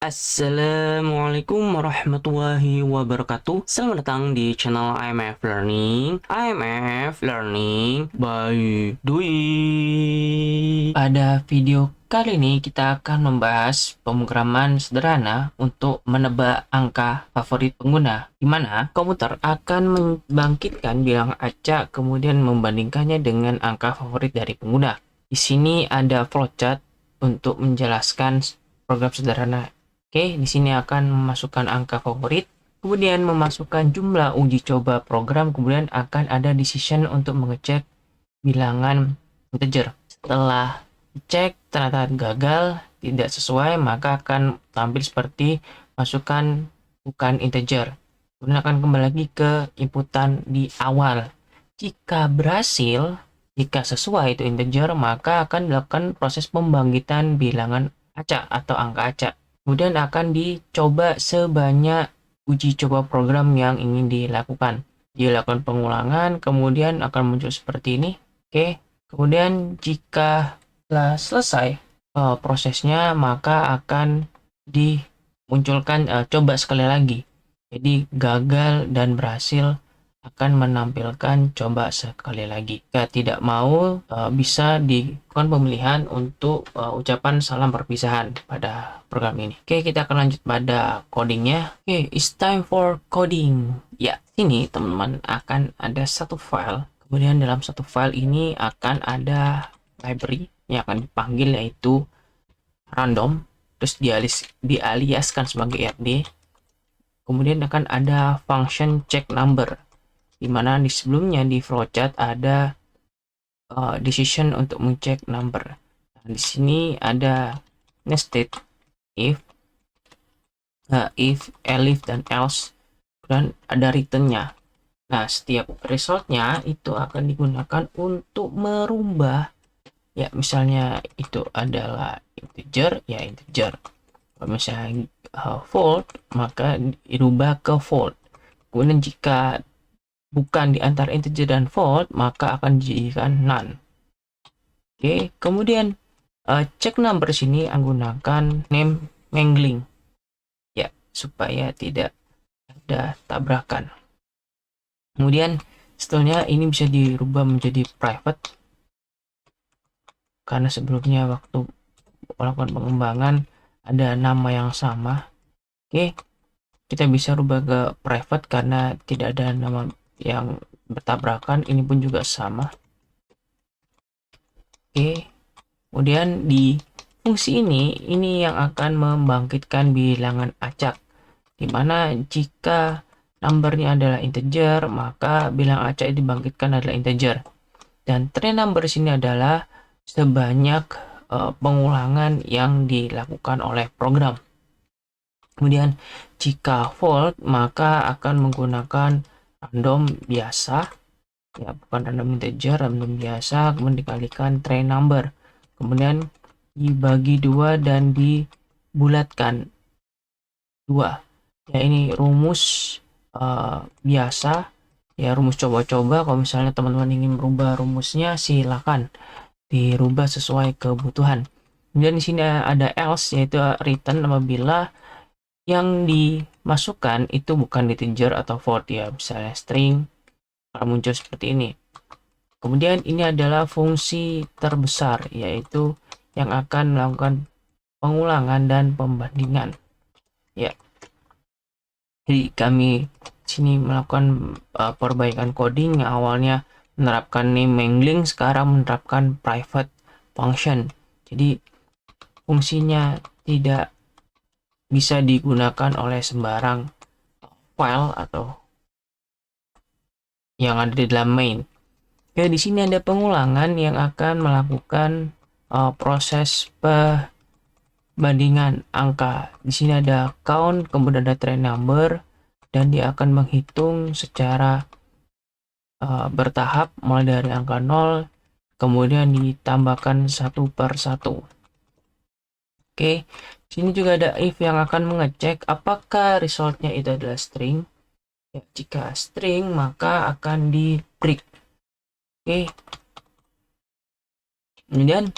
Assalamualaikum warahmatullahi wabarakatuh. Selamat datang di channel IMF Learning. IMF Learning by Dwi. Pada video kali ini kita akan membahas pemrograman sederhana untuk menebak angka favorit pengguna, di mana komputer akan membangkitkan bilangan acak kemudian membandingkannya dengan angka favorit dari pengguna. Di sini ada flowchart untuk menjelaskan program sederhana. Oke, di sini akan memasukkan angka favorit, kemudian memasukkan jumlah uji coba program, kemudian akan ada decision untuk mengecek bilangan integer. Setelah dicek ternyata gagal, tidak sesuai, maka akan tampil seperti masukkan bukan integer. Kemudian akan kembali lagi ke inputan di awal. Jika berhasil, jika sesuai itu integer, maka akan dilakukan proses pembangkitan bilangan acak atau angka acak. Kemudian akan dicoba sebanyak uji coba program yang ingin dilakukan. Dilakukan pengulangan, kemudian akan muncul seperti ini. Oke, kemudian jika telah selesai prosesnya, maka akan dimunculkan coba sekali lagi. Jadi gagal dan berhasil akan menampilkan coba sekali lagi. Jika tidak mau, bisa dilakukan pemilihan untuk ucapan salam perpisahan pada program ini. Oke, kita akan lanjut pada codingnya. Oke, it's time for coding. Ya, sini teman-teman akan ada satu file. Kemudian dalam satu file ini akan ada library yang akan dipanggil, yaitu random. Terus dialiaskan sebagai rd. Kemudian akan ada function check number, di mana di sebelumnya di flowchart ada decision untuk mengecek number. Nah, di sini ada nested if, elif dan else, dan ada returnnya. Nah, setiap resultnya itu akan digunakan untuk merubah, ya misalnya itu adalah integer, ya integer. Kalau misalnya float, maka dirubah ke float. Kemudian jika bukan di antara integer dan float, maka akan dijadikan none. Oke, kemudian check number sini menggunakan name mangling, ya, supaya tidak ada tabrakan. Kemudian setelahnya ini bisa dirubah menjadi private, karena sebelumnya waktu melakukan pengembangan ada nama yang sama. Oke, kita bisa rubah ke private karena tidak ada nama yang bertabrakan. Ini pun juga sama. Oke, kemudian di fungsi ini yang akan membangkitkan bilangan acak, dimana jika numbernya adalah integer, maka bilangan acak dibangkitkan adalah integer. Dan train number sini adalah sebanyak pengulangan yang dilakukan oleh program. Kemudian jika float, maka akan menggunakan random biasa, ya bukan random integer, random biasa, kemudian dikalikan train number, kemudian dibagi 2 dan dibulatkan 2. Ya, ini rumus biasa, ya rumus coba-coba. Kalau misalnya teman-teman ingin merubah rumusnya, silakan dirubah sesuai kebutuhan. Kemudian di sini ada else, yaitu return apabila yang dimasukkan itu bukan integer atau float, ya misalnya string, akan muncul seperti ini. Kemudian ini adalah fungsi terbesar, yaitu yang akan melakukan pengulangan dan pembandingan, ya. Jadi kami sini melakukan perbaikan coding yang awalnya menerapkan name mangling, sekarang menerapkan private function. Jadi fungsinya tidak bisa digunakan oleh sembarang file atau yang ada di dalam main. Oke, di sini ada pengulangan yang akan melakukan proses perbandingan angka. Di sini ada count, kemudian ada train number, dan dia akan menghitung secara bertahap mulai dari angka 0, kemudian ditambahkan satu per satu. Oke, sini juga ada if yang akan mengecek apakah resultnya itu adalah string. Ya, jika string, maka akan di break. Oke. Kemudian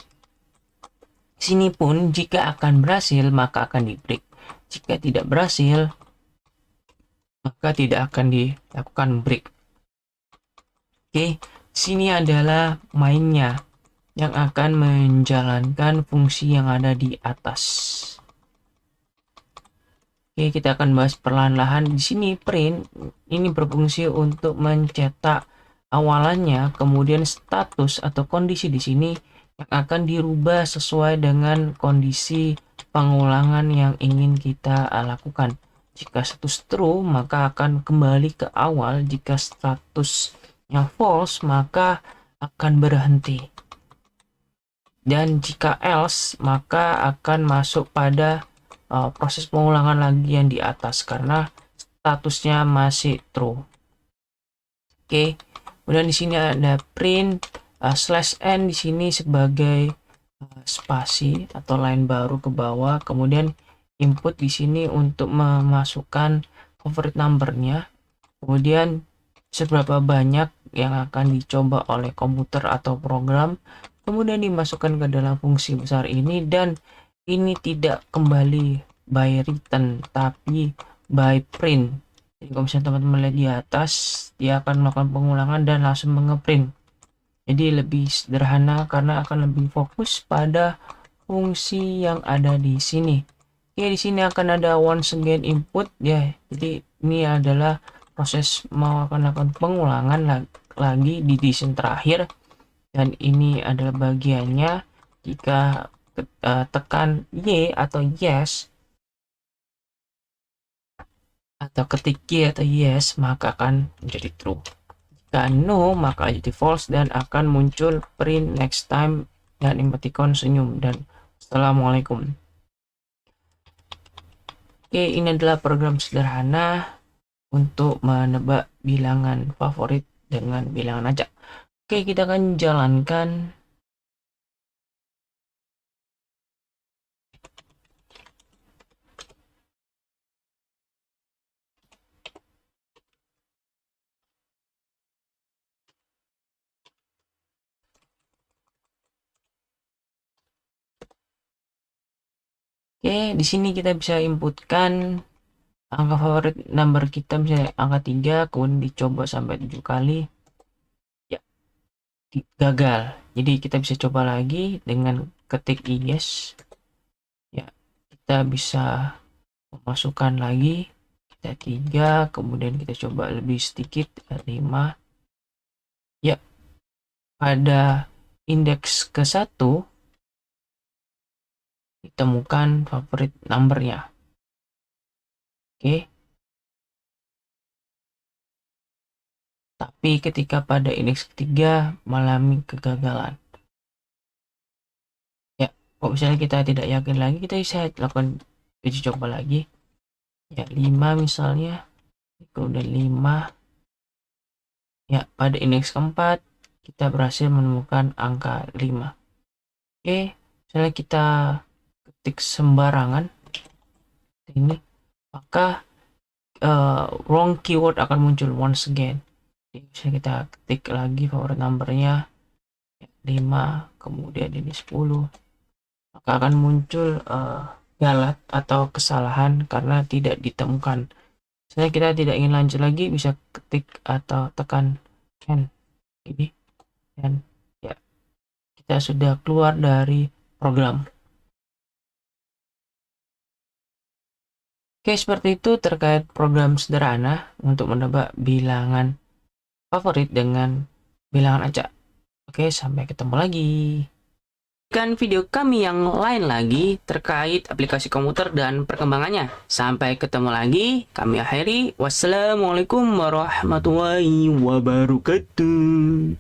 sini pun jika akan berhasil, maka akan di break. Jika tidak berhasil, maka tidak akan dilakukan break. Oke, sini adalah mainnya yang akan menjalankan fungsi yang ada di atas. Oke, kita akan bahas perlahan-lahan. Di sini print ini berfungsi untuk mencetak awalannya, kemudian status atau kondisi di sini yang akan dirubah sesuai dengan kondisi pengulangan yang ingin kita lakukan. Jika status true, maka akan kembali ke awal. Jika statusnya false, maka akan berhenti. Dan jika else, maka akan masuk pada proses pengulangan lagi yang di atas karena statusnya masih true. Oke, kemudian di sini ada print /n di sini sebagai spasi atau line baru ke bawah. Kemudian input di sini untuk memasukkan favorite numbernya. Kemudian seberapa banyak yang akan dicoba oleh komputer atau program. Kemudian dimasukkan ke dalam fungsi besar ini, dan ini tidak kembali by return tapi by print. Jadi kalau misalnya teman-teman lihat di atas, dia akan melakukan pengulangan dan langsung mengeprint. Jadi lebih sederhana karena akan lebih fokus pada fungsi yang ada di sini. Oke, di sini akan ada once again input ya. Jadi ini adalah proses melakukan pengulangan lagi di desain terakhir, dan ini adalah bagiannya. Jika tekan Y atau yes atau ketik Y atau yes, maka akan menjadi true. Jika no, maka jadi false dan akan muncul print next time dan emoticon senyum dan assalamualaikum. Oke, ini adalah program sederhana untuk menebak bilangan favorit dengan bilangan acak. Oke, kita akan jalankan. Oke, di sini kita bisa inputkan angka favorit number kita, misalnya angka 3, kemudian dicoba sampai 7 kali. Ya, gagal. Jadi kita bisa coba lagi dengan ketik yes. Ya, kita bisa memasukkan lagi. Kita 3, kemudian kita coba lebih sedikit, 5. Ya, pada indeks ke-1 ditemukan favorit numbernya. Oke. Tapi ketika pada indeks ketiga mengalami kegagalan. Ya, kalau misalnya kita tidak yakin lagi, kita bisa lakukan uji coba lagi. Ya, 5 misalnya. Kemudian 5. Ya, pada indeks keempat kita berhasil menemukan angka 5. Oke, misalnya kita ketik sembarangan ini, maka wrong keyword akan muncul once again. Jadi bisa kita ketik lagi favorit numbernya 5, kemudian ini 10, maka akan muncul galat atau kesalahan karena tidak ditemukan. Misalnya kita tidak ingin lanjut lagi, bisa ketik atau tekan N ini, dan ya, kita sudah keluar dari program. Oke, seperti itu terkait program sederhana untuk menebak bilangan favorit dengan bilangan acak. Oke, sampai ketemu lagi. Kan video kami yang lain lagi terkait aplikasi komputer dan perkembangannya. Sampai ketemu lagi, kami akhiri. Wassalamualaikum warahmatullahi wabarakatuh.